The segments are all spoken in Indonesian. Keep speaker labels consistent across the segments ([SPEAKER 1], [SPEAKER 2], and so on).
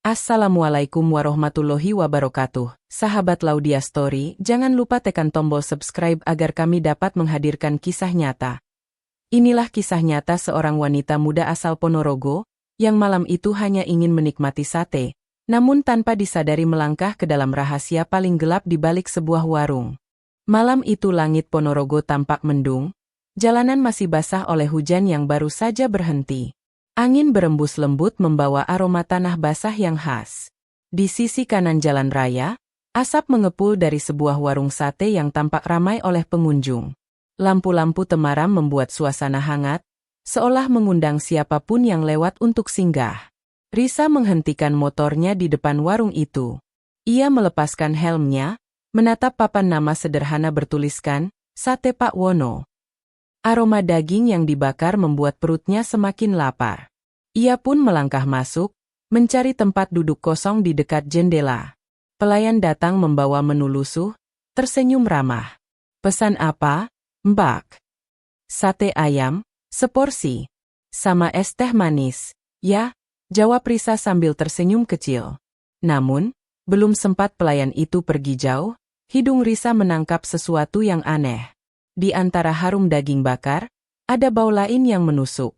[SPEAKER 1] Assalamualaikum warahmatullahi wabarakatuh. Sahabat Laudia Story, jangan lupa tekan tombol subscribe agar kami dapat menghadirkan kisah nyata. Inilah kisah nyata seorang wanita muda asal Ponorogo, yang malam itu hanya ingin menikmati sate, namun tanpa disadari melangkah ke dalam rahasia paling gelap di balik sebuah warung. Malam itu langit Ponorogo tampak mendung, jalanan masih basah oleh hujan yang baru saja berhenti. Angin berembus lembut membawa aroma tanah basah yang khas. Di sisi kanan jalan raya, asap mengepul dari sebuah warung sate yang tampak ramai oleh pengunjung. Lampu-lampu temaram membuat suasana hangat, seolah mengundang siapapun yang lewat untuk singgah. Risa menghentikan motornya di depan warung itu. Ia melepaskan helmnya, menatap papan nama sederhana bertuliskan, Sate Pak Wono. Aroma daging yang dibakar membuat perutnya semakin lapar. Ia pun melangkah masuk, mencari tempat duduk kosong di dekat jendela. Pelayan datang membawa menu lusuh, tersenyum ramah. "Pesan apa, Mbak?" "Sate ayam, seporsi. Sama es teh manis." "Ya," jawab Risa sambil tersenyum kecil. Namun, belum sempat pelayan itu pergi jauh, hidung Risa menangkap sesuatu yang aneh. Di antara harum daging bakar, ada bau lain yang menusuk.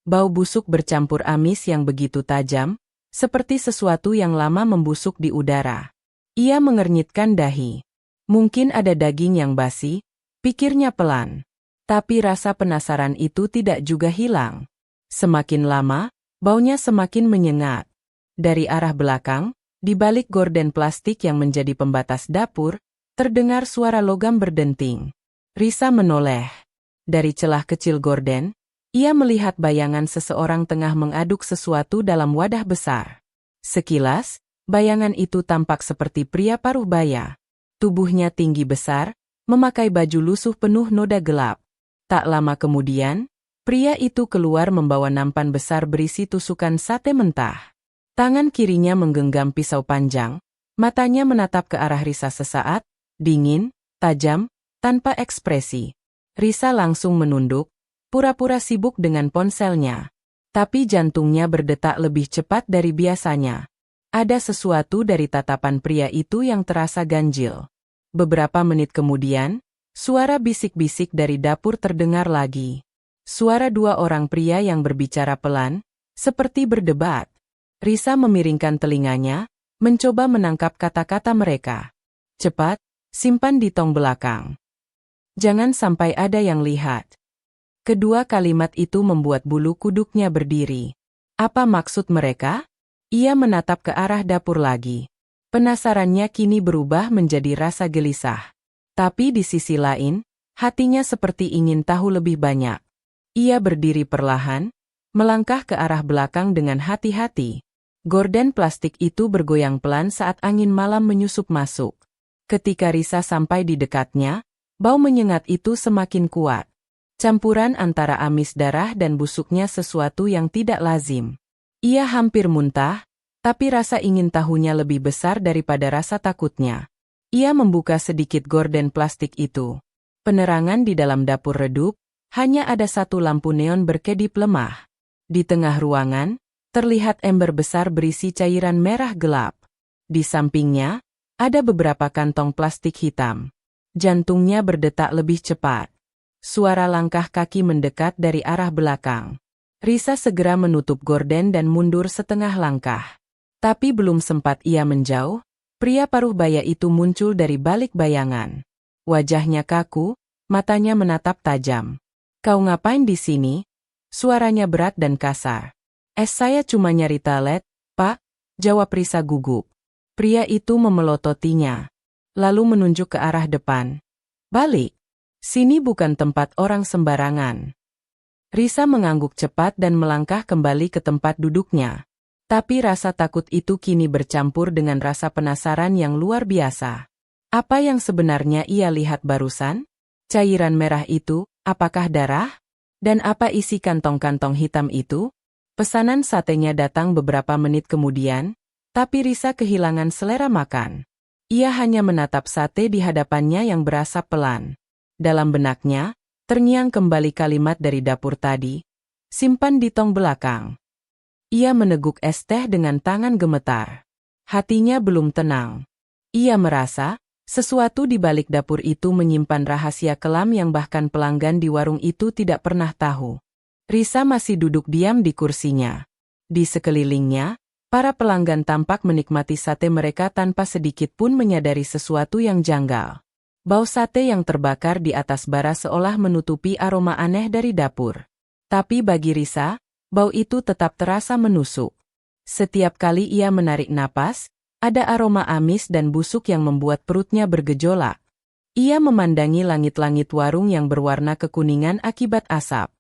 [SPEAKER 1] Bau busuk bercampur amis yang begitu tajam, seperti sesuatu yang lama membusuk di udara. Ia mengernyitkan dahi. Mungkin ada daging yang basi, pikirnya pelan. Tapi rasa penasaran itu tidak juga hilang. Semakin lama, baunya semakin menyengat. Dari arah belakang, di balik gorden plastik yang menjadi pembatas dapur, terdengar suara logam berdenting. Risa menoleh. Dari celah kecil gorden, ia melihat bayangan seseorang tengah mengaduk sesuatu dalam wadah besar. Sekilas, bayangan itu tampak seperti pria paruh baya. Tubuhnya tinggi besar, memakai baju lusuh penuh noda gelap. Tak lama kemudian, pria itu keluar membawa nampan besar berisi tusukan sate mentah. Tangan kirinya menggenggam pisau panjang, matanya menatap ke arah Risa sesaat, dingin, tajam, tanpa ekspresi. Risa langsung menunduk, pura-pura sibuk dengan ponselnya. Tapi jantungnya berdetak lebih cepat dari biasanya. Ada sesuatu dari tatapan pria itu yang terasa ganjil. Beberapa menit kemudian, suara bisik-bisik dari dapur terdengar lagi. Suara dua orang pria yang berbicara pelan, seperti berdebat. Risa memiringkan telinganya, mencoba menangkap kata-kata mereka. "Cepat, simpan di tong belakang. Jangan sampai ada yang lihat." Kedua kalimat itu membuat bulu kuduknya berdiri. Apa maksud mereka? Ia menatap ke arah dapur lagi. Penasarannya kini berubah menjadi rasa gelisah. Tapi di sisi lain, hatinya seperti ingin tahu lebih banyak. Ia berdiri perlahan, melangkah ke arah belakang dengan hati-hati. Gorden plastik itu bergoyang pelan saat angin malam menyusup masuk. Ketika Risa sampai di dekatnya, bau menyengat itu semakin kuat. Campuran antara amis darah dan busuknya sesuatu yang tidak lazim. Ia hampir muntah, tapi rasa ingin tahunya lebih besar daripada rasa takutnya. Ia membuka sedikit gorden plastik itu. Penerangan di dalam dapur redup, hanya ada satu lampu neon berkedip lemah. Di tengah ruangan, terlihat ember besar berisi cairan merah gelap. Di sampingnya, ada beberapa kantong plastik hitam. Jantungnya berdetak lebih cepat. Suara langkah kaki mendekat dari arah belakang. Risa segera menutup gorden dan mundur setengah langkah. Tapi belum sempat ia menjauh, pria paruh baya itu muncul dari balik bayangan. Wajahnya kaku, matanya menatap tajam. "Kau ngapain di sini?" Suaranya berat dan kasar. Saya cuma nyari toilet, Pak," jawab Risa gugup. Pria itu memelototinya, lalu menunjuk ke arah depan. "Balik. Sini bukan tempat orang sembarangan." Risa mengangguk cepat dan melangkah kembali ke tempat duduknya. Tapi rasa takut itu kini bercampur dengan rasa penasaran yang luar biasa. Apa yang sebenarnya ia lihat barusan? Cairan merah itu, apakah darah? Dan apa isi kantong-kantong hitam itu? Pesanan satenya datang beberapa menit kemudian, tapi Risa kehilangan selera makan. Ia hanya menatap sate di hadapannya yang berasap pelan. Dalam benaknya, terngiang kembali kalimat dari dapur tadi, "Simpan di tong belakang." Ia meneguk es teh dengan tangan gemetar. Hatinya belum tenang. Ia merasa, sesuatu di balik dapur itu menyimpan rahasia kelam yang bahkan pelanggan di warung itu tidak pernah tahu. Risa masih duduk diam di kursinya. Di sekelilingnya, para pelanggan tampak menikmati sate mereka tanpa sedikit pun menyadari sesuatu yang janggal. Bau sate yang terbakar di atas bara seolah menutupi aroma aneh dari dapur. Tapi bagi Risa, bau itu tetap terasa menusuk. Setiap kali ia menarik napas, ada aroma amis dan busuk yang membuat perutnya bergejolak. Ia memandangi langit-langit warung yang berwarna kekuningan akibat asap.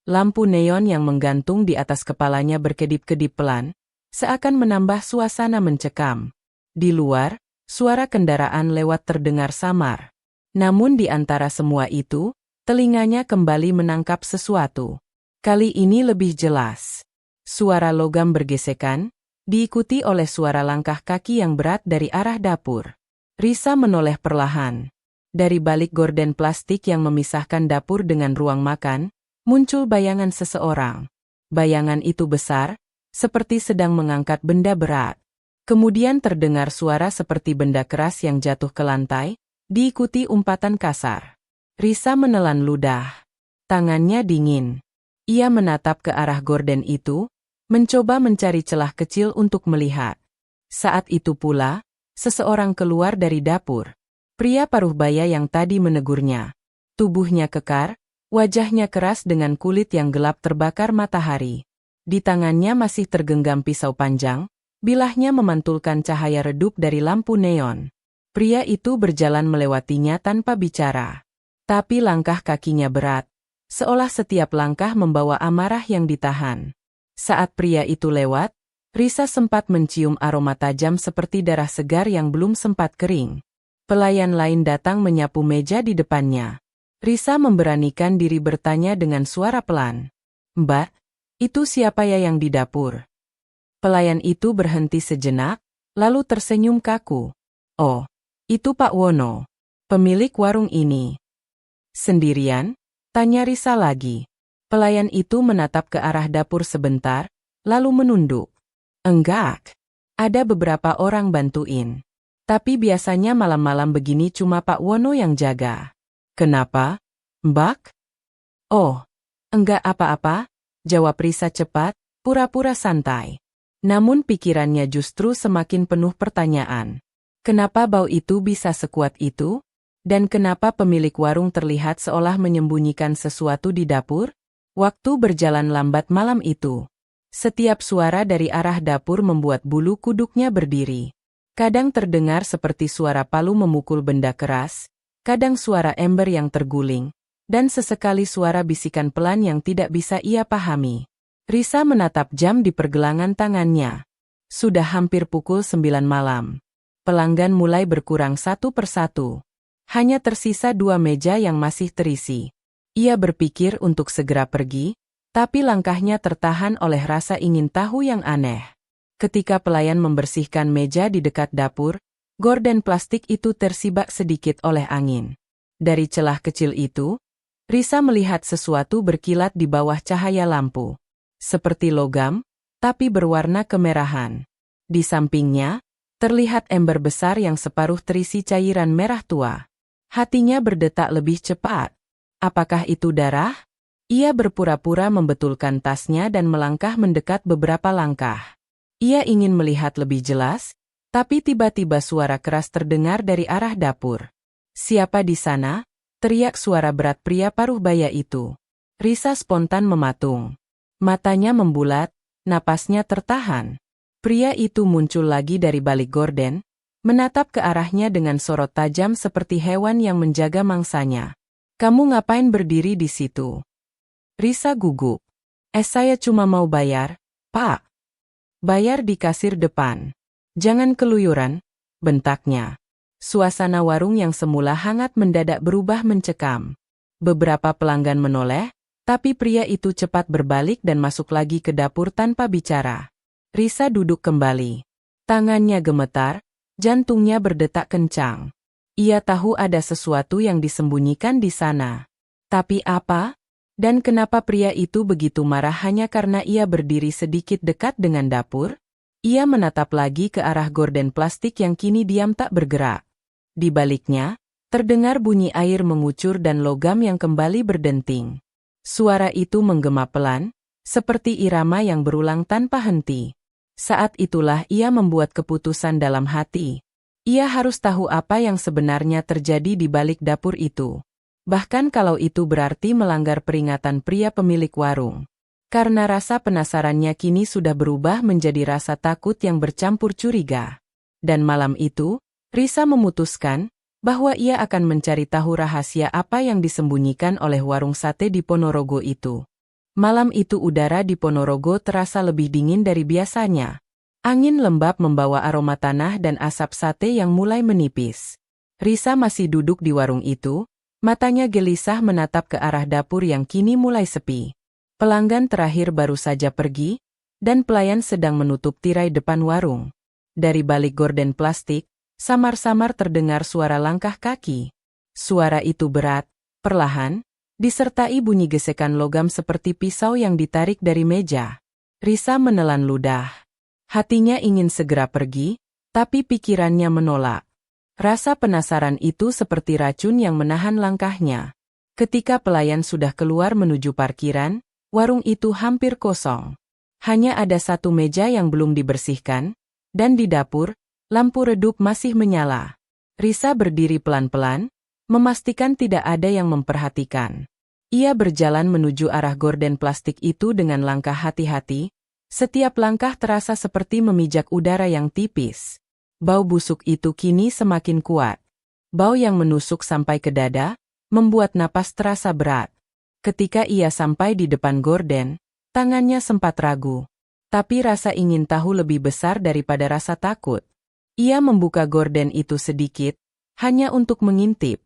[SPEAKER 1] Lampu neon yang menggantung di atas kepalanya berkedip-kedip pelan, seakan menambah suasana mencekam. Di luar, suara kendaraan lewat terdengar samar. Namun di antara semua itu, telinganya kembali menangkap sesuatu. Kali ini lebih jelas. Suara logam bergesekan, diikuti oleh suara langkah kaki yang berat dari arah dapur. Risa menoleh perlahan. Dari balik gorden plastik yang memisahkan dapur dengan ruang makan, muncul bayangan seseorang. Bayangan itu besar, seperti sedang mengangkat benda berat. Kemudian terdengar suara seperti benda keras yang jatuh ke lantai, diikuti umpatan kasar. Risa menelan ludah. Tangannya dingin. Ia menatap ke arah gorden itu, mencoba mencari celah kecil untuk melihat. Saat itu pula, seseorang keluar dari dapur. Pria paruh baya yang tadi menegurnya. Tubuhnya kekar, wajahnya keras dengan kulit yang gelap terbakar matahari. Di tangannya masih tergenggam pisau panjang, bilahnya memantulkan cahaya redup dari lampu neon. Pria itu berjalan melewatinya tanpa bicara. Tapi langkah kakinya berat, seolah setiap langkah membawa amarah yang ditahan. Saat pria itu lewat, Risa sempat mencium aroma tajam seperti darah segar yang belum sempat kering. Pelayan lain datang menyapu meja di depannya. Risa memberanikan diri bertanya dengan suara pelan. "Mbak, itu siapa ya yang di dapur?" Pelayan itu berhenti sejenak, lalu tersenyum kaku. "Oh, itu Pak Wono, pemilik warung ini." "Sendirian?" tanya Risa lagi. Pelayan itu menatap ke arah dapur sebentar, lalu menunduk. "Enggak. Ada beberapa orang bantuin. Tapi biasanya malam-malam begini cuma Pak Wono yang jaga." "Kenapa, Mbak?" "Oh, enggak apa-apa," jawab Risa cepat, pura-pura santai. Namun pikirannya justru semakin penuh pertanyaan. Kenapa bau itu bisa sekuat itu? Dan kenapa pemilik warung terlihat seolah menyembunyikan sesuatu di dapur? Waktu berjalan lambat malam itu. Setiap suara dari arah dapur membuat bulu kuduknya berdiri. Kadang terdengar seperti suara palu memukul benda keras, kadang suara ember yang terguling, dan sesekali suara bisikan pelan yang tidak bisa ia pahami. Risa menatap jam di pergelangan tangannya. Sudah hampir pukul 9 malam. Pelanggan mulai berkurang satu persatu. Hanya tersisa 2 meja yang masih terisi. Ia berpikir untuk segera pergi, tapi langkahnya tertahan oleh rasa ingin tahu yang aneh. Ketika pelayan membersihkan meja di dekat dapur, gorden plastik itu tersibak sedikit oleh angin. Dari celah kecil itu, Risa melihat sesuatu berkilat di bawah cahaya lampu. Seperti logam, tapi berwarna kemerahan. Di sampingnya, terlihat ember besar yang separuh terisi cairan merah tua. Hatinya berdetak lebih cepat. Apakah itu darah? Ia berpura-pura membetulkan tasnya dan melangkah mendekat beberapa langkah. Ia ingin melihat lebih jelas, tapi tiba-tiba suara keras terdengar dari arah dapur. "Siapa di sana?" teriak suara berat pria paruh baya itu. Risa spontan mematung. Matanya membulat, napasnya tertahan. Pria itu muncul lagi dari balik gorden, menatap ke arahnya dengan sorot tajam seperti hewan yang menjaga mangsanya. "Kamu ngapain berdiri di situ?" Risa gugup. Saya cuma mau bayar, Pak." "Bayar di kasir depan. Jangan keluyuran," bentaknya. Suasana warung yang semula hangat mendadak berubah mencekam. Beberapa pelanggan menoleh, tapi pria itu cepat berbalik dan masuk lagi ke dapur tanpa bicara. Risa duduk kembali. Tangannya gemetar, jantungnya berdetak kencang. Ia tahu ada sesuatu yang disembunyikan di sana. Tapi apa? Dan kenapa pria itu begitu marah hanya karena ia berdiri sedikit dekat dengan dapur? Ia menatap lagi ke arah gorden plastik yang kini diam tak bergerak. Di baliknya, terdengar bunyi air mengucur dan logam yang kembali berdenting. Suara itu menggema pelan, seperti irama yang berulang tanpa henti. Saat itulah ia membuat keputusan dalam hati. Ia harus tahu apa yang sebenarnya terjadi di balik dapur itu. Bahkan kalau itu berarti melanggar peringatan pria pemilik warung. Karena rasa penasarannya kini sudah berubah menjadi rasa takut yang bercampur curiga. Dan malam itu, Risa memutuskan bahwa ia akan mencari tahu rahasia apa yang disembunyikan oleh warung sate di Ponorogo itu. Malam itu udara di Ponorogo terasa lebih dingin dari biasanya. Angin lembab membawa aroma tanah dan asap sate yang mulai menipis. Risa masih duduk di warung itu. Matanya gelisah menatap ke arah dapur yang kini mulai sepi. Pelanggan terakhir baru saja pergi, dan pelayan sedang menutup tirai depan warung. Dari balik gorden plastik, samar-samar terdengar suara langkah kaki. Suara itu berat, perlahan, disertai bunyi gesekan logam seperti pisau yang ditarik dari meja. Risa menelan ludah. Hatinya ingin segera pergi, tapi pikirannya menolak. Rasa penasaran itu seperti racun yang menahan langkahnya. Ketika pelayan sudah keluar menuju parkiran, warung itu hampir kosong. Hanya ada satu meja yang belum dibersihkan, dan di dapur, lampu redup masih menyala. Risa berdiri pelan-pelan, memastikan tidak ada yang memperhatikan. Ia berjalan menuju arah gorden plastik itu dengan langkah hati-hati. Setiap langkah terasa seperti memijak udara yang tipis. Bau busuk itu kini semakin kuat. Bau yang menusuk sampai ke dada, membuat napas terasa berat. Ketika ia sampai di depan gorden, tangannya sempat ragu. Tapi rasa ingin tahu lebih besar daripada rasa takut. Ia membuka gorden itu sedikit, hanya untuk mengintip.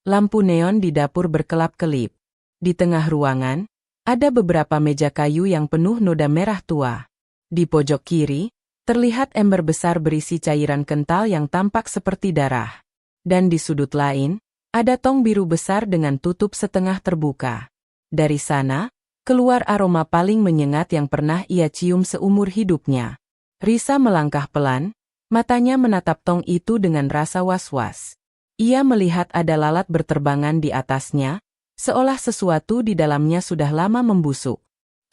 [SPEAKER 1] Lampu neon di dapur berkelap-kelip. Di tengah ruangan, ada beberapa meja kayu yang penuh noda merah tua. Di pojok kiri, terlihat ember besar berisi cairan kental yang tampak seperti darah. Dan di sudut lain, ada tong biru besar dengan tutup setengah terbuka. Dari sana, keluar aroma paling menyengat yang pernah ia cium seumur hidupnya. Risa melangkah pelan, matanya menatap tong itu dengan rasa was-was. Ia melihat ada lalat berterbangan di atasnya, seolah sesuatu di dalamnya sudah lama membusuk.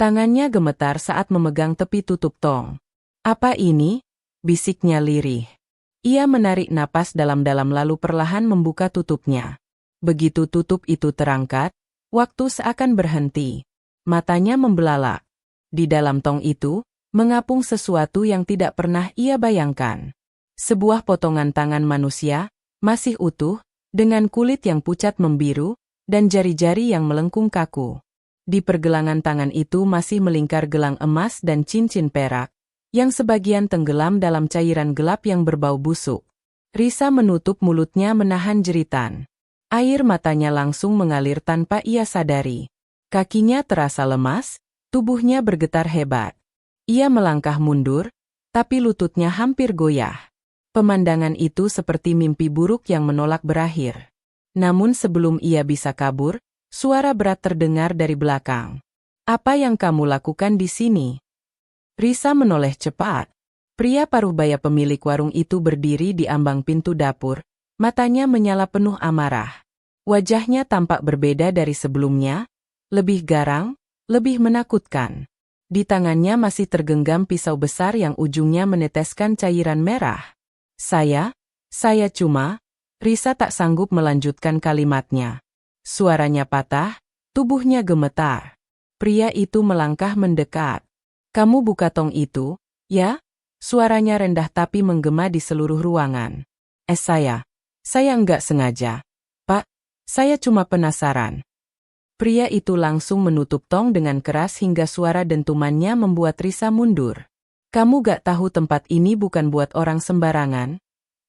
[SPEAKER 1] Tangannya gemetar saat memegang tepi tutup tong. "Apa ini?" bisiknya lirih. Ia menarik napas dalam-dalam lalu perlahan membuka tutupnya. Begitu tutup itu terangkat, waktu seakan berhenti. Matanya membelalak. Di dalam tong itu, mengapung sesuatu yang tidak pernah ia bayangkan. Sebuah potongan tangan manusia, masih utuh, dengan kulit yang pucat membiru, dan jari-jari yang melengkung kaku. Di pergelangan tangan itu masih melingkar gelang emas dan cincin perak, yang sebagian tenggelam dalam cairan gelap yang berbau busuk. Risa menutup mulutnya menahan jeritan. Air matanya langsung mengalir tanpa ia sadari. Kakinya terasa lemas, tubuhnya bergetar hebat. Ia melangkah mundur, tapi lututnya hampir goyah. Pemandangan itu seperti mimpi buruk yang menolak berakhir. Namun sebelum ia bisa kabur, suara berat terdengar dari belakang. "Apa yang kamu lakukan di sini?" Risa menoleh cepat. Pria paruh baya pemilik warung itu berdiri di ambang pintu dapur, matanya menyala penuh amarah. Wajahnya tampak berbeda dari sebelumnya, lebih garang, lebih menakutkan. Di tangannya masih tergenggam pisau besar yang ujungnya meneteskan cairan merah. Saya cuma..." Risa tak sanggup melanjutkan kalimatnya. Suaranya patah, tubuhnya gemetar. Pria itu melangkah mendekat. "Kamu buka tong itu, ya?" Suaranya rendah tapi menggema di seluruh ruangan. Saya enggak sengaja. Pak, saya cuma penasaran." Pria itu langsung menutup tong dengan keras hingga suara dentumannya membuat Risa mundur. "Kamu gak tahu tempat ini bukan buat orang sembarangan?"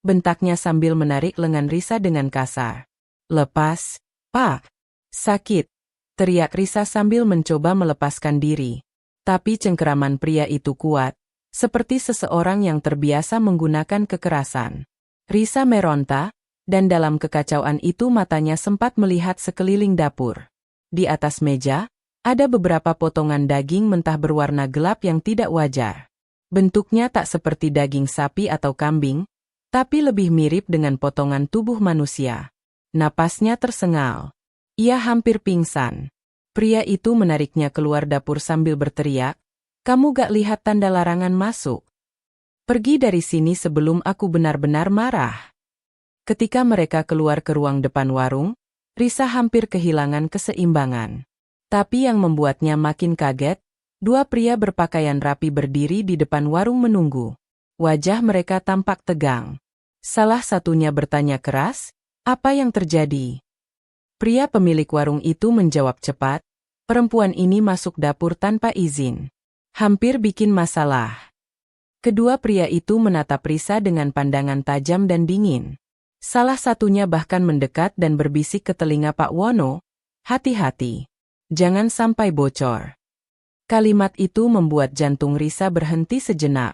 [SPEAKER 1] bentaknya sambil menarik lengan Risa dengan kasar. "Lepas, Pak." "Sakit," teriak Risa sambil mencoba melepaskan diri. Tapi cengkeraman pria itu kuat, seperti seseorang yang terbiasa menggunakan kekerasan. Risa meronta, dan dalam kekacauan itu matanya sempat melihat sekeliling dapur. Di atas meja, Ada beberapa potongan daging mentah berwarna gelap yang tidak wajar. Bentuknya tak seperti daging sapi atau kambing, tapi lebih mirip dengan potongan tubuh manusia. Napasnya tersengal. Ia hampir pingsan. Pria itu menariknya keluar dapur sambil berteriak, "Kamu gak lihat tanda larangan masuk? Pergi dari sini sebelum aku benar-benar marah." Ketika mereka keluar ke ruang depan warung, Risa hampir kehilangan keseimbangan. Tapi yang membuatnya makin kaget, dua pria berpakaian rapi berdiri di depan warung menunggu. Wajah mereka tampak tegang. Salah satunya bertanya keras, "Apa yang terjadi?" Pria pemilik warung itu menjawab cepat, "Perempuan ini masuk dapur tanpa izin. Hampir bikin masalah." Kedua pria itu menatap Risa dengan pandangan tajam dan dingin. Salah satunya bahkan mendekat dan berbisik ke telinga Pak Wono, "Hati-hati. Jangan sampai bocor." Kalimat itu membuat jantung Risa berhenti sejenak.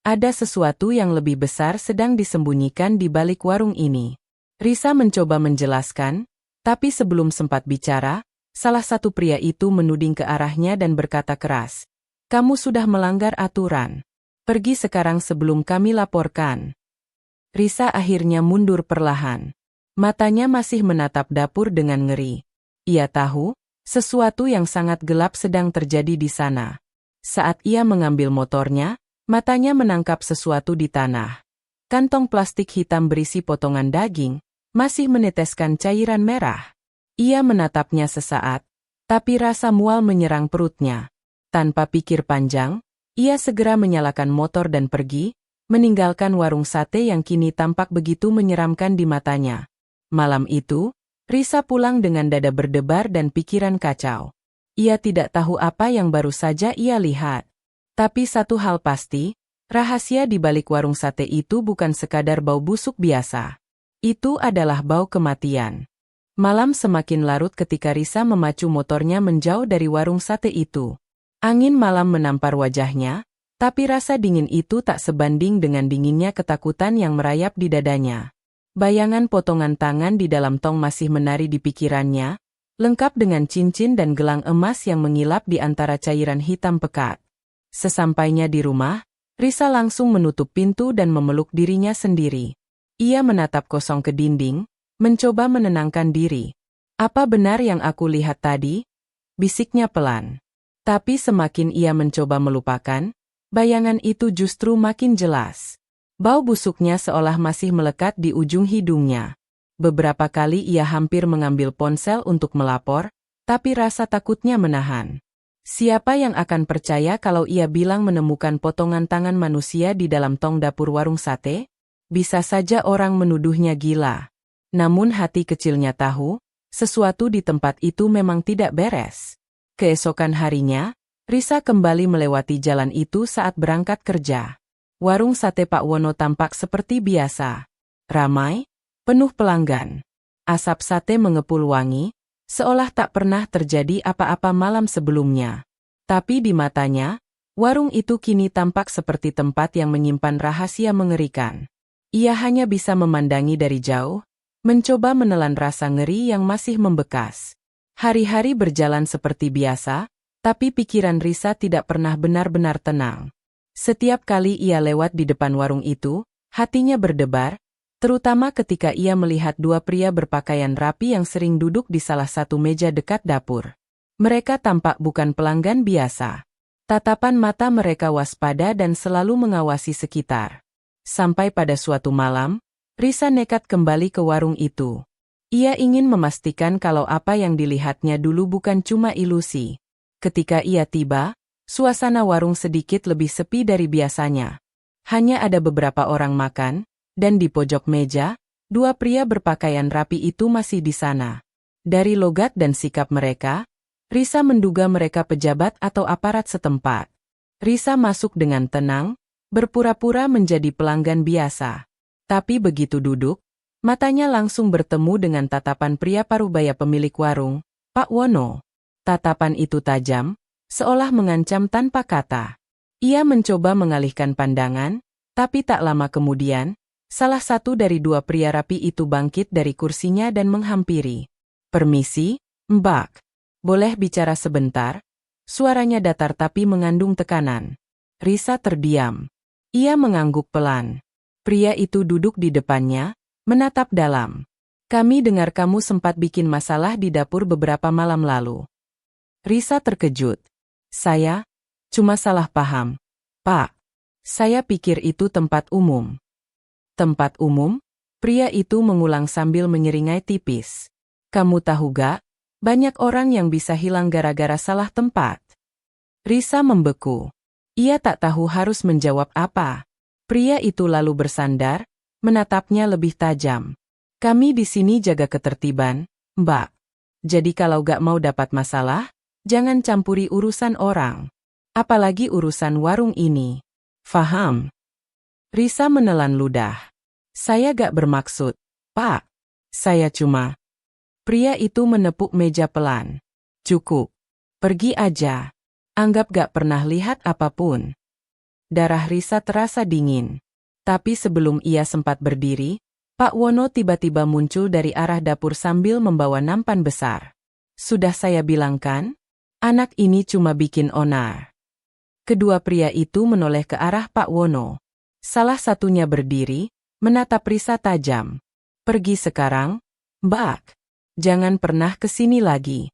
[SPEAKER 1] Ada sesuatu yang lebih besar sedang disembunyikan di balik warung ini. Risa mencoba menjelaskan, tapi sebelum sempat bicara, salah satu pria itu menuding ke arahnya dan berkata keras, "Kamu sudah melanggar aturan. Pergi sekarang sebelum kami laporkan." Risa akhirnya mundur perlahan. Matanya masih menatap dapur dengan ngeri. Ia tahu, sesuatu yang sangat gelap sedang terjadi di sana. Saat ia mengambil motornya, matanya menangkap sesuatu di tanah. Kantong plastik hitam berisi potongan daging, masih meneteskan cairan merah. Ia menatapnya sesaat, tapi rasa mual menyerang perutnya. Tanpa pikir panjang, ia segera menyalakan motor dan pergi, meninggalkan warung sate yang kini tampak begitu menyeramkan di matanya. Malam itu, Risa pulang dengan dada berdebar dan pikiran kacau. Ia tidak tahu apa yang baru saja ia lihat. Tapi satu hal pasti, rahasia di balik warung sate itu bukan sekadar bau busuk biasa. Itu adalah bau kematian. Malam semakin larut ketika Risa memacu motornya menjauh dari warung sate itu. Angin malam menampar wajahnya, tapi rasa dingin itu tak sebanding dengan dinginnya ketakutan yang merayap di dadanya. Bayangan potongan tangan di dalam tong masih menari di pikirannya, lengkap dengan cincin dan gelang emas yang mengilap di antara cairan hitam pekat. Sesampainya di rumah, Risa langsung menutup pintu dan memeluk dirinya sendiri. Ia menatap kosong ke dinding, mencoba menenangkan diri. "Apa benar yang aku lihat tadi?" bisiknya pelan. Tapi semakin ia mencoba melupakan, bayangan itu justru makin jelas. Bau busuknya seolah masih melekat di ujung hidungnya. Beberapa kali ia hampir mengambil ponsel untuk melapor, tapi rasa takutnya menahan. Siapa yang akan percaya kalau ia bilang menemukan potongan tangan manusia di dalam tong dapur warung sate? Bisa saja orang menuduhnya gila. Namun hati kecilnya tahu, sesuatu di tempat itu memang tidak beres. Keesokan harinya, Risa kembali melewati jalan itu saat berangkat kerja. Warung sate Pak Wono tampak seperti biasa. Ramai, penuh pelanggan. Asap sate mengepul wangi, seolah tak pernah terjadi apa-apa malam sebelumnya. Tapi di matanya, warung itu kini tampak seperti tempat yang menyimpan rahasia mengerikan. Ia hanya bisa memandangi dari jauh, mencoba menelan rasa ngeri yang masih membekas. Hari-hari berjalan seperti biasa, tapi pikiran Risa tidak pernah benar-benar tenang. Setiap kali ia lewat di depan warung itu, hatinya berdebar, terutama ketika ia melihat dua pria berpakaian rapi yang sering duduk di salah satu meja dekat dapur. Mereka tampak bukan pelanggan biasa. Tatapan mata mereka waspada dan selalu mengawasi sekitar. Sampai pada suatu malam, Risa nekat kembali ke warung itu. Ia ingin memastikan kalau apa yang dilihatnya dulu bukan cuma ilusi. Ketika ia tiba, suasana warung sedikit lebih sepi dari biasanya. Hanya ada beberapa orang makan, dan di pojok meja, dua pria berpakaian rapi itu masih di sana. Dari logat dan sikap mereka, Risa menduga mereka pejabat atau aparat setempat. Risa masuk dengan tenang, berpura-pura menjadi pelanggan biasa. Tapi begitu duduk, matanya langsung bertemu dengan tatapan pria parubaya pemilik warung, Pak Wono. Tatapan itu tajam, seolah mengancam tanpa kata. Ia mencoba mengalihkan pandangan, tapi tak lama kemudian, salah satu dari dua pria rapi itu bangkit dari kursinya dan menghampiri. "Permisi, Mbak." Boleh bicara sebentar? Suaranya datar tapi mengandung tekanan. Risa terdiam. Ia mengangguk pelan. Pria itu duduk di depannya, menatap dalam. Kami dengar kamu sempat bikin masalah di dapur beberapa malam lalu. Risa terkejut. Saya? Cuma salah paham. Pak. Saya pikir itu tempat umum. Tempat umum? Pria itu mengulang sambil menyeringai tipis. Kamu tahu gak? Banyak orang yang bisa hilang gara-gara salah tempat. Risa membeku. Ia tak tahu harus menjawab apa. Pria itu lalu bersandar, menatapnya lebih tajam. Kami di sini jaga ketertiban, Mbak. Jadi kalau gak mau dapat masalah, jangan campuri urusan orang. Apalagi urusan warung ini. Faham? Risa menelan ludah. Saya gak bermaksud, Pak. Saya cuma... Pria itu menepuk meja pelan. Cukup. Pergi aja. Anggap gak pernah lihat apapun. Darah Risa terasa dingin. Tapi sebelum ia sempat berdiri, Pak Wono tiba-tiba muncul dari arah dapur sambil membawa nampan besar. Sudah saya bilang kan? Anak ini cuma bikin onar. Kedua pria itu menoleh ke arah Pak Wono. Salah satunya berdiri, menatap Risa tajam. Pergi sekarang, Mbak. Jangan pernah kesini lagi.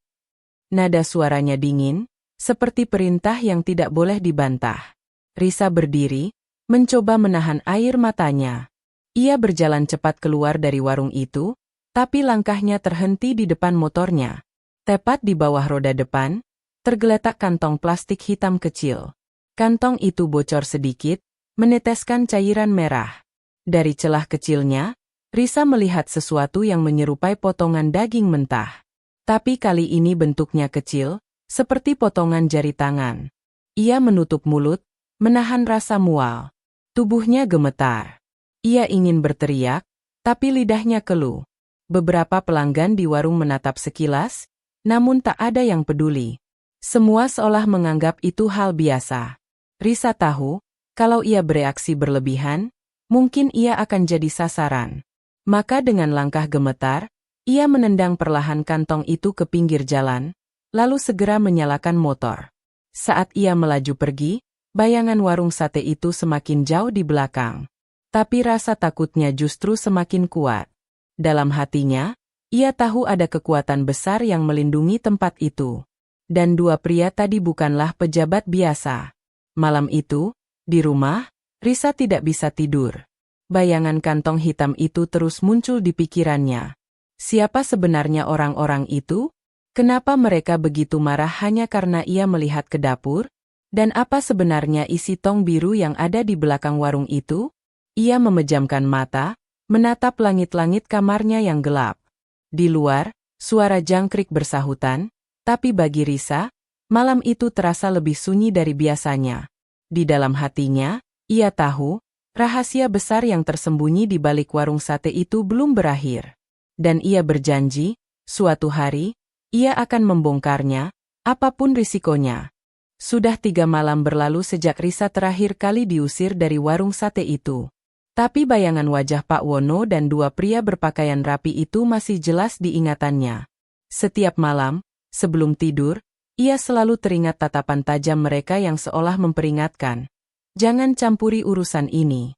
[SPEAKER 1] Nada suaranya dingin, seperti perintah yang tidak boleh dibantah. Risa berdiri, mencoba menahan air matanya. Ia berjalan cepat keluar dari warung itu, tapi langkahnya terhenti di depan motornya. Tepat di bawah roda depan, tergeletak kantong plastik hitam kecil. Kantong itu bocor sedikit, meneteskan cairan merah. Dari celah kecilnya, Risa melihat sesuatu yang menyerupai potongan daging mentah. Tapi kali ini bentuknya kecil, seperti potongan jari tangan. Ia menutup mulut, menahan rasa mual. Tubuhnya gemetar. Ia ingin berteriak, tapi lidahnya keluh. Beberapa pelanggan di warung menatap sekilas, namun tak ada yang peduli. Semua seolah menganggap itu hal biasa. Risa tahu, kalau ia bereaksi berlebihan, mungkin ia akan jadi sasaran. Maka dengan langkah gemetar, ia menendang perlahan kantong itu ke pinggir jalan, lalu segera menyalakan motor. Saat ia melaju pergi, bayangan warung sate itu semakin jauh di belakang. Tapi rasa takutnya justru semakin kuat. Dalam hatinya, ia tahu ada kekuatan besar yang melindungi tempat itu. Dan dua pria tadi bukanlah pejabat biasa. Malam itu, di rumah, Risa tidak bisa tidur. Bayangan kantong hitam itu terus muncul di pikirannya. Siapa sebenarnya orang-orang itu? Kenapa mereka begitu marah hanya karena ia melihat ke dapur? Dan apa sebenarnya isi tong biru yang ada di belakang warung itu? Ia memejamkan mata, menatap langit-langit kamarnya yang gelap. Di luar, suara jangkrik bersahutan, tapi bagi Risa, malam itu terasa lebih sunyi dari biasanya. Di dalam hatinya, ia tahu, rahasia besar yang tersembunyi di balik warung sate itu belum berakhir. Dan ia berjanji, suatu hari, ia akan membongkarnya, apapun risikonya. Sudah 3 malam berlalu sejak Risa terakhir kali diusir dari warung sate itu. Tapi bayangan wajah Pak Wono dan dua pria berpakaian rapi itu masih jelas di ingatannya. Setiap malam, sebelum tidur, ia selalu teringat tatapan tajam mereka yang seolah memperingatkan. Jangan campuri urusan ini.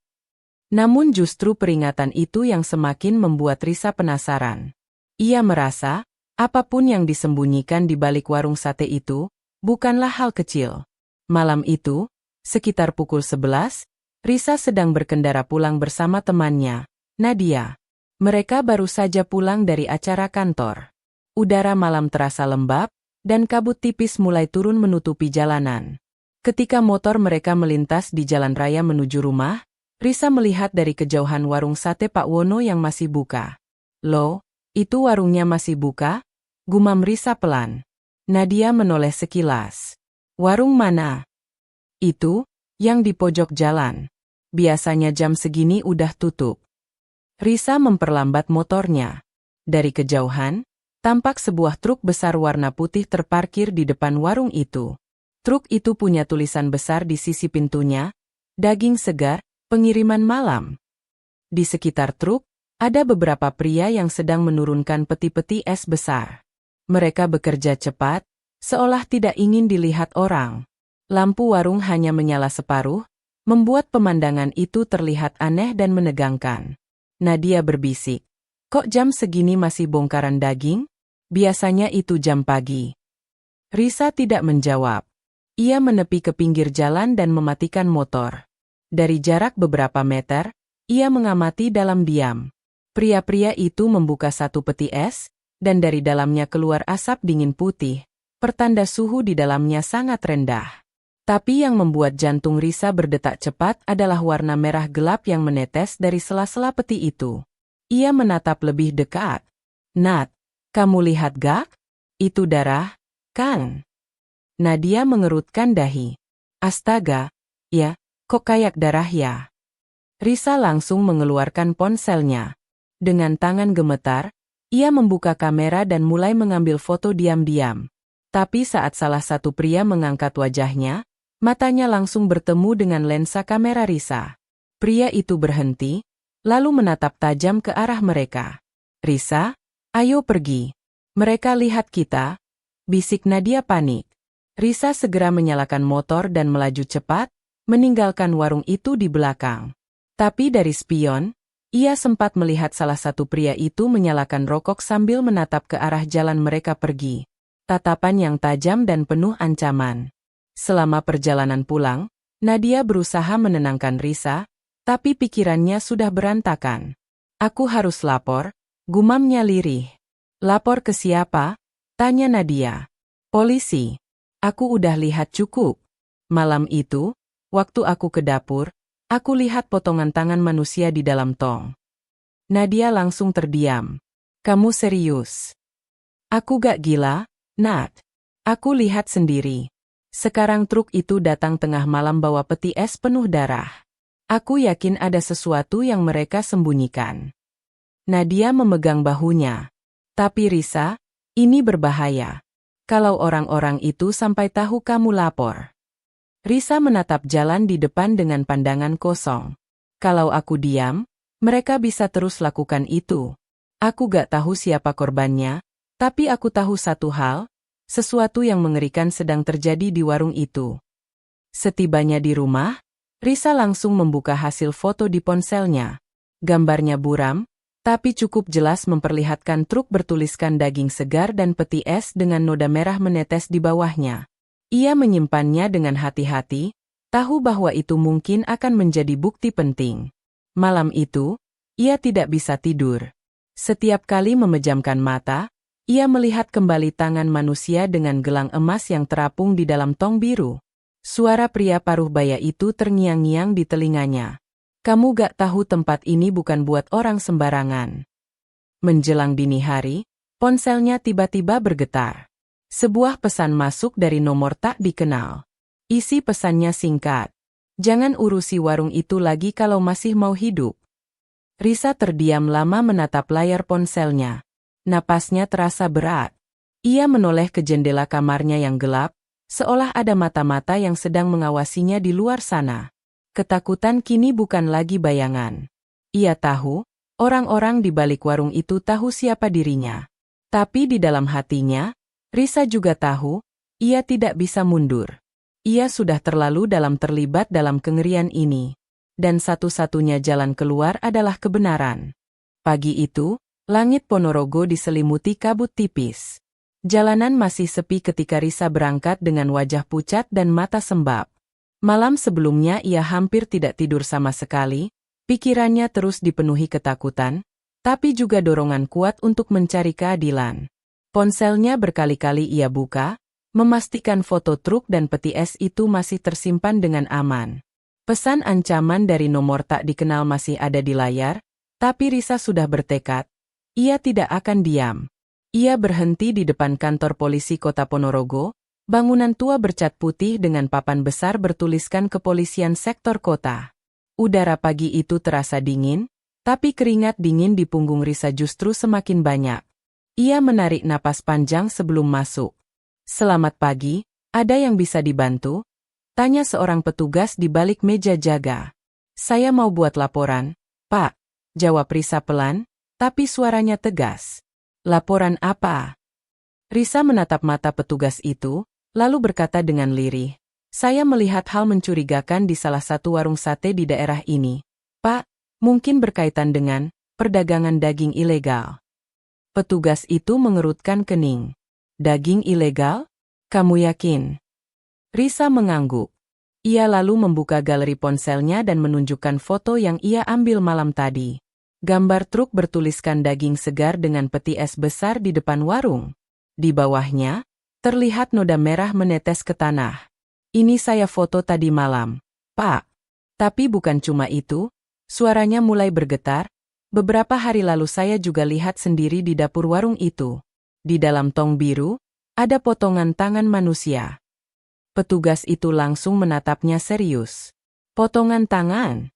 [SPEAKER 1] Namun justru peringatan itu yang semakin membuat Risa penasaran. Ia merasa, apapun yang disembunyikan di balik warung sate itu, bukanlah hal kecil. Malam itu, sekitar pukul 11, Risa sedang berkendara pulang bersama temannya, Nadia. Mereka baru saja pulang dari acara kantor. Udara malam terasa lembab, dan kabut tipis mulai turun menutupi jalanan. Ketika motor mereka melintas di jalan raya menuju rumah, Risa melihat dari kejauhan warung sate Pak Wono yang masih buka. Loh, itu warungnya masih buka? Gumam Risa pelan. Nadia menoleh sekilas. Warung mana? Itu, yang di pojok jalan. Biasanya jam segini udah tutup. Risa memperlambat motornya. Dari kejauhan, tampak sebuah truk besar warna putih terparkir di depan warung itu. Truk itu punya tulisan besar di sisi pintunya, daging segar, pengiriman malam. Di sekitar truk, ada beberapa pria yang sedang menurunkan peti-peti es besar. Mereka bekerja cepat, seolah tidak ingin dilihat orang. Lampu warung hanya menyala separuh, membuat pemandangan itu terlihat aneh dan menegangkan. Nadia berbisik, "Kok jam segini masih bongkaran daging? Biasanya itu jam pagi." Risa tidak menjawab. Ia menepi ke pinggir jalan dan mematikan motor. Dari jarak beberapa meter, ia mengamati dalam diam. Pria-pria itu membuka satu peti es, dan dari dalamnya keluar asap dingin putih, pertanda suhu di dalamnya sangat rendah. Tapi yang membuat jantung Risa berdetak cepat adalah warna merah gelap yang menetes dari sela-sela peti itu. Ia menatap lebih dekat. "Nat, kamu lihat gak? Itu darah, kan?" Nadia mengerutkan dahi. "Astaga, ya, kok kayak darah ya?" Risa langsung mengeluarkan ponselnya. Dengan tangan gemetar, ia membuka kamera dan mulai mengambil foto diam-diam. Tapi saat salah satu pria mengangkat wajahnya, matanya langsung bertemu dengan lensa kamera Risa. Pria itu berhenti, lalu menatap tajam ke arah mereka. "Risa, ayo pergi. Mereka lihat kita," bisik Nadia panik. Risa segera menyalakan motor dan melaju cepat, meninggalkan warung itu di belakang. Tapi dari spion, ia sempat melihat salah satu pria itu menyalakan rokok sambil menatap ke arah jalan mereka pergi. Tatapan yang tajam dan penuh ancaman. Selama perjalanan pulang, Nadia berusaha menenangkan Risa, tapi pikirannya sudah berantakan. "Aku harus lapor," gumamnya lirih. "Lapor ke siapa?" tanya Nadia. "Polisi. Aku udah lihat cukup. Malam itu, waktu aku ke dapur, aku lihat potongan tangan manusia di dalam tong." Nadia langsung terdiam. "Kamu serius?" "Aku gak gila, Nat. Aku lihat sendiri. Sekarang truk itu datang tengah malam bawa peti es penuh darah. Aku yakin ada sesuatu yang mereka sembunyikan." Nadia memegang bahunya. "Tapi Risa, ini berbahaya. Kalau orang-orang itu sampai tahu kamu lapor." Risa menatap jalan di depan dengan pandangan kosong. "Kalau aku diam, mereka bisa terus lakukan itu. Aku gak tahu siapa korbannya, tapi aku tahu satu hal, sesuatu yang mengerikan sedang terjadi di warung itu." Setibanya di rumah, Risa langsung membuka hasil foto di ponselnya. Gambarnya buram, tapi cukup jelas memperlihatkan truk bertuliskan daging segar dan peti es dengan noda merah menetes di bawahnya. Ia menyimpannya dengan hati-hati, tahu bahwa itu mungkin akan menjadi bukti penting. Malam itu, ia tidak bisa tidur. Setiap kali memejamkan mata, ia melihat kembali tangan manusia dengan gelang emas yang terapung di dalam tong biru. Suara pria paruh baya itu terngiang-ngiang di telinganya. "Kamu gak tahu tempat ini bukan buat orang sembarangan." Menjelang dini hari, ponselnya tiba-tiba bergetar. Sebuah pesan masuk dari nomor tak dikenal. Isi pesannya singkat. "Jangan urusi warung itu lagi kalau masih mau hidup." Risa terdiam lama menatap layar ponselnya. Napasnya terasa berat. Ia menoleh ke jendela kamarnya yang gelap, seolah ada mata-mata yang sedang mengawasinya di luar sana. Ketakutan kini bukan lagi bayangan. Ia tahu, orang-orang di balik warung itu tahu siapa dirinya. Tapi di dalam hatinya, Risa juga tahu, ia tidak bisa mundur. Ia sudah terlalu dalam terlibat dalam kengerian ini. Dan satu-satunya jalan keluar adalah kebenaran. Pagi itu, langit Ponorogo diselimuti kabut tipis. Jalanan masih sepi ketika Risa berangkat dengan wajah pucat dan mata sembab. Malam sebelumnya ia hampir tidak tidur sama sekali, pikirannya terus dipenuhi ketakutan, tapi juga dorongan kuat untuk mencari keadilan. Ponselnya berkali-kali ia buka, memastikan foto truk dan peti es itu masih tersimpan dengan aman. Pesan ancaman dari nomor tak dikenal masih ada di layar, tapi Risa sudah bertekad, ia tidak akan diam. Ia berhenti di depan kantor polisi Kota Ponorogo, bangunan tua bercat putih dengan papan besar bertuliskan Kepolisian Sektor Kota. Udara pagi itu terasa dingin, tapi keringat dingin di punggung Risa justru semakin banyak. Ia menarik napas panjang sebelum masuk. "Selamat pagi, ada yang bisa dibantu?" tanya seorang petugas di balik meja jaga. "Saya mau buat laporan, Pak," jawab Risa pelan, tapi suaranya tegas. "Laporan apa?" Risa menatap mata petugas itu, lalu berkata dengan lirih, "Saya melihat hal mencurigakan di salah satu warung sate di daerah ini. Pak, mungkin berkaitan dengan perdagangan daging ilegal." Petugas itu mengerutkan kening. "Daging ilegal? Kamu yakin?" Risa mengangguk. Ia lalu membuka galeri ponselnya dan menunjukkan foto yang ia ambil malam tadi. Gambar truk bertuliskan daging segar dengan peti es besar di depan warung. Di bawahnya, terlihat noda merah menetes ke tanah. "Ini saya foto tadi malam, Pak." Tapi bukan cuma itu, suaranya mulai bergetar. "Beberapa hari lalu saya juga lihat sendiri di dapur warung itu. Di dalam tong biru, ada potongan tangan manusia." Petugas itu langsung menatapnya serius. "Potongan tangan?"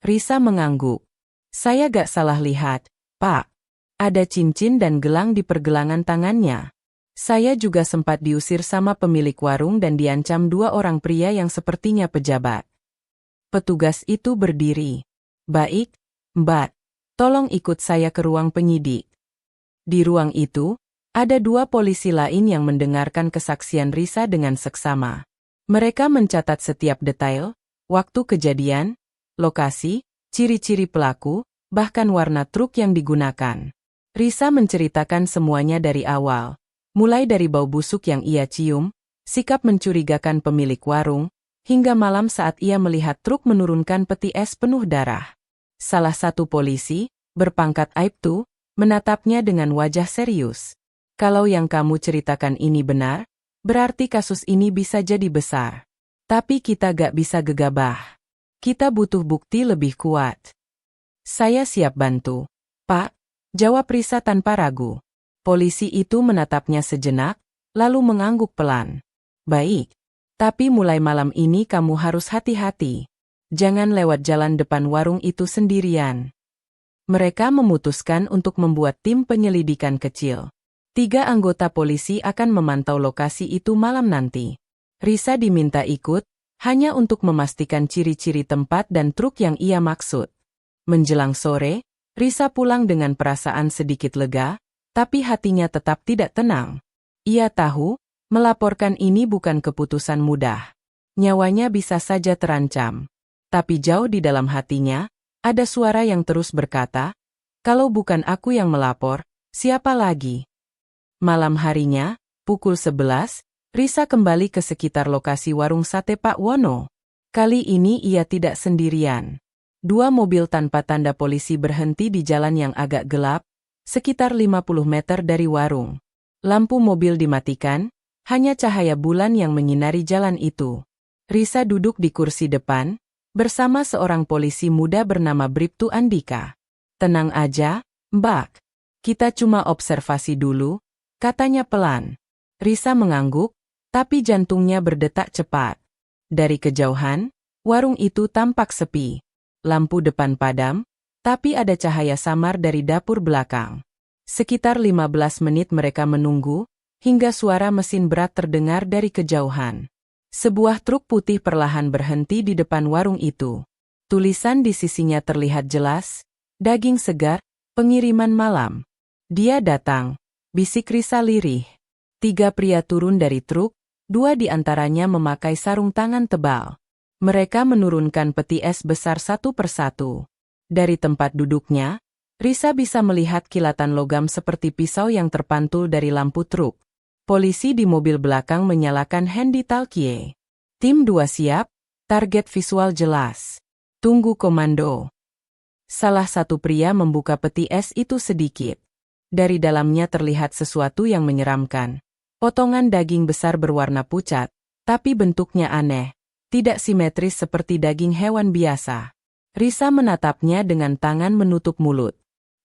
[SPEAKER 1] Risa mengangguk. "Saya gak salah lihat, Pak. Ada cincin dan gelang di pergelangan tangannya. Saya juga sempat diusir sama pemilik warung dan diancam 2 orang pria yang sepertinya pejabat." Petugas itu berdiri. "Baik, Mbak. Tolong ikut saya ke ruang penyidik." Di ruang itu, ada 2 polisi lain yang mendengarkan kesaksian Risa dengan seksama. Mereka mencatat setiap detail, waktu kejadian, lokasi, ciri-ciri pelaku, bahkan warna truk yang digunakan. Risa menceritakan semuanya dari awal, mulai dari bau busuk yang ia cium, sikap mencurigakan pemilik warung, hingga malam saat ia melihat truk menurunkan peti es penuh darah. Salah satu polisi, berpangkat Aibtu, menatapnya dengan wajah serius. "Kalau yang kamu ceritakan ini benar, berarti kasus ini bisa jadi besar. Tapi kita gak bisa gegabah. Kita butuh bukti lebih kuat." "Saya siap bantu, Pak," jawab Risa tanpa ragu. Polisi itu menatapnya sejenak, lalu mengangguk pelan. "Baik. Tapi mulai malam ini kamu harus hati-hati. Jangan lewat jalan depan warung itu sendirian." Mereka memutuskan untuk membuat tim penyelidikan kecil. 3 anggota polisi akan memantau lokasi itu malam nanti. Risa diminta ikut, hanya untuk memastikan ciri-ciri tempat dan truk yang ia maksud. Menjelang sore, Risa pulang dengan perasaan sedikit lega, tapi hatinya tetap tidak tenang. Ia tahu, melaporkan ini bukan keputusan mudah. Nyawanya bisa saja terancam. Tapi jauh di dalam hatinya, ada suara yang terus berkata, "Kalau bukan aku yang melapor, siapa lagi?" Malam harinya, pukul 11, Risa kembali ke sekitar lokasi warung sate Pak Wono. Kali ini ia tidak sendirian. 2 mobil tanpa tanda polisi berhenti di jalan yang agak gelap, sekitar 50 meter dari warung. Lampu mobil dimatikan, hanya cahaya bulan yang menyinari jalan itu. Risa duduk di kursi depan, bersama seorang polisi muda bernama Bribtu Andika. "Tenang aja, Mbak. Kita cuma observasi dulu," katanya pelan. Risa mengangguk, tapi jantungnya berdetak cepat. Dari kejauhan, warung itu tampak sepi. Lampu depan padam, tapi ada cahaya samar dari dapur belakang. Sekitar 15 menit mereka menunggu, hingga suara mesin berat terdengar dari kejauhan. Sebuah truk putih perlahan berhenti di depan warung itu. Tulisan di sisinya terlihat jelas, "Daging segar, pengiriman malam." "Dia datang," bisik Risa lirih. 3 pria turun dari truk, 2 di antaranya memakai sarung tangan tebal. Mereka menurunkan peti es besar satu persatu. Dari tempat duduknya, Risa bisa melihat kilatan logam seperti pisau yang terpantul dari lampu truk. Polisi di mobil belakang menyalakan handy talkie. "Tim 2 siap, target visual jelas. Tunggu komando." Salah satu pria membuka peti es itu sedikit. Dari dalamnya terlihat sesuatu yang menyeramkan. Potongan daging besar berwarna pucat, tapi bentuknya aneh, tidak simetris seperti daging hewan biasa. Risa menatapnya dengan tangan menutup mulut.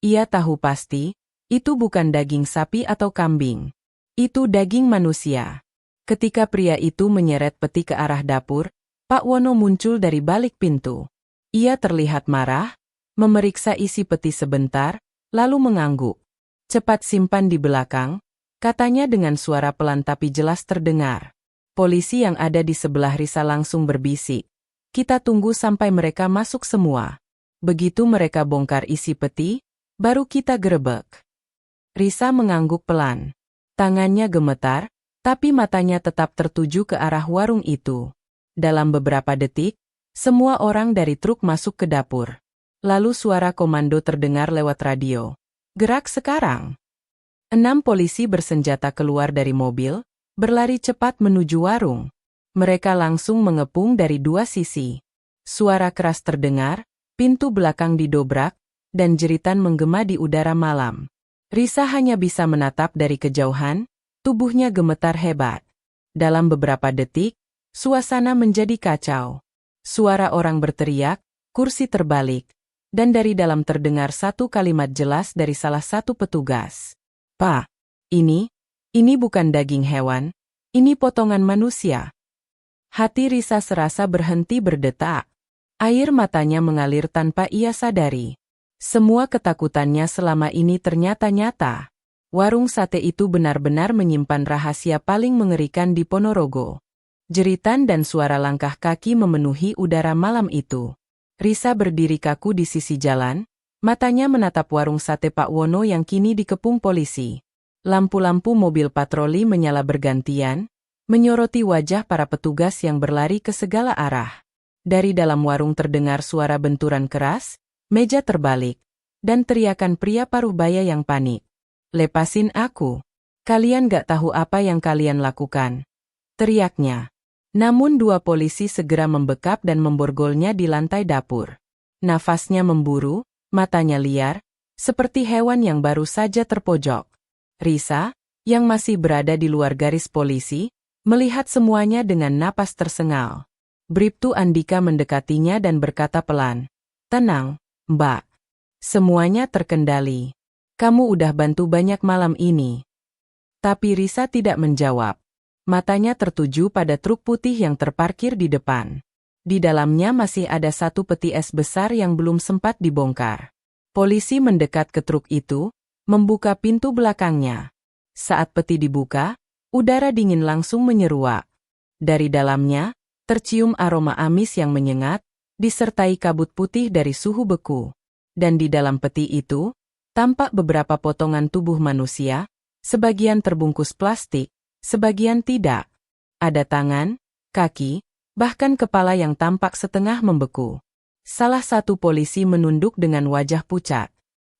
[SPEAKER 1] Ia tahu pasti, itu bukan daging sapi atau kambing. Itu daging manusia. Ketika pria itu menyeret peti ke arah dapur, Pak Wono muncul dari balik pintu. Ia terlihat marah, memeriksa isi peti sebentar, lalu mengangguk. "Cepat simpan di belakang," katanya dengan suara pelan tapi jelas terdengar. Polisi yang ada di sebelah Risa langsung berbisik, "Kita tunggu sampai mereka masuk semua. Begitu mereka bongkar isi peti, baru kita gerebek." Risa mengangguk pelan. Tangannya gemetar, tapi matanya tetap tertuju ke arah warung itu. Dalam beberapa detik, semua orang dari truk masuk ke dapur. Lalu suara komando terdengar lewat radio. Gerak sekarang! 6 polisi bersenjata keluar dari mobil, berlari cepat menuju warung. Mereka langsung mengepung dari 2 sisi. Suara keras terdengar, pintu belakang didobrak, dan jeritan menggema di udara malam. Risa hanya bisa menatap dari kejauhan, tubuhnya gemetar hebat. Dalam beberapa detik, suasana menjadi kacau. Suara orang berteriak, kursi terbalik, dan dari dalam terdengar satu kalimat jelas dari salah satu petugas. "Pak, ini bukan daging hewan, ini potongan manusia." Hati Risa serasa berhenti berdetak. Air matanya mengalir tanpa ia sadari. Semua ketakutannya selama ini ternyata nyata. Warung sate itu benar-benar menyimpan rahasia paling mengerikan di Ponorogo. Jeritan dan suara langkah kaki memenuhi udara malam itu. Risa berdiri kaku di sisi jalan, matanya menatap warung sate Pak Wono yang kini dikepung polisi. Lampu-lampu mobil patroli menyala bergantian, menyoroti wajah para petugas yang berlari ke segala arah. Dari dalam warung terdengar suara benturan keras, meja terbalik, dan teriakan pria paruh baya yang panik. "Lepasin aku. Kalian gak tahu apa yang kalian lakukan," teriaknya. Namun 2 polisi segera membekap dan memborgolnya di lantai dapur. Nafasnya memburu, matanya liar, seperti hewan yang baru saja terpojok. Risa, yang masih berada di luar garis polisi, melihat semuanya dengan napas tersengal. Bribtu Andika mendekatinya dan berkata pelan, "Tenang, Mbak. Semuanya terkendali. Kamu udah bantu banyak malam ini." Tapi Risa tidak menjawab. Matanya tertuju pada truk putih yang terparkir di depan. Di dalamnya masih ada 1 peti es besar yang belum sempat dibongkar. Polisi mendekat ke truk itu, membuka pintu belakangnya. Saat peti dibuka, udara dingin langsung menyeruak. Dari dalamnya, tercium aroma amis yang menyengat, disertai kabut putih dari suhu beku. Dan di dalam peti itu, tampak beberapa potongan tubuh manusia, sebagian terbungkus plastik, sebagian tidak. Ada tangan, kaki, bahkan kepala yang tampak setengah membeku. Salah satu polisi menunduk dengan wajah pucat.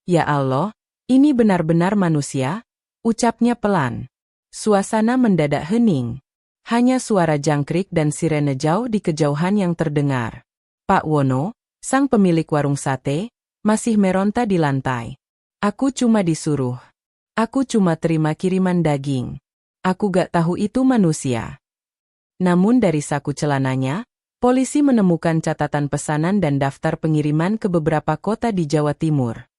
[SPEAKER 1] "Ya Allah, ini benar-benar manusia?" ucapnya pelan. Suasana mendadak hening. Hanya suara jangkrik dan sirene jauh di kejauhan yang terdengar. Pak Wono, sang pemilik warung sate, masih meronta di lantai. "Aku cuma disuruh. Aku cuma terima kiriman daging. Aku gak tahu itu manusia." Namun dari saku celananya, polisi menemukan catatan pesanan dan daftar pengiriman ke beberapa kota di Jawa Timur.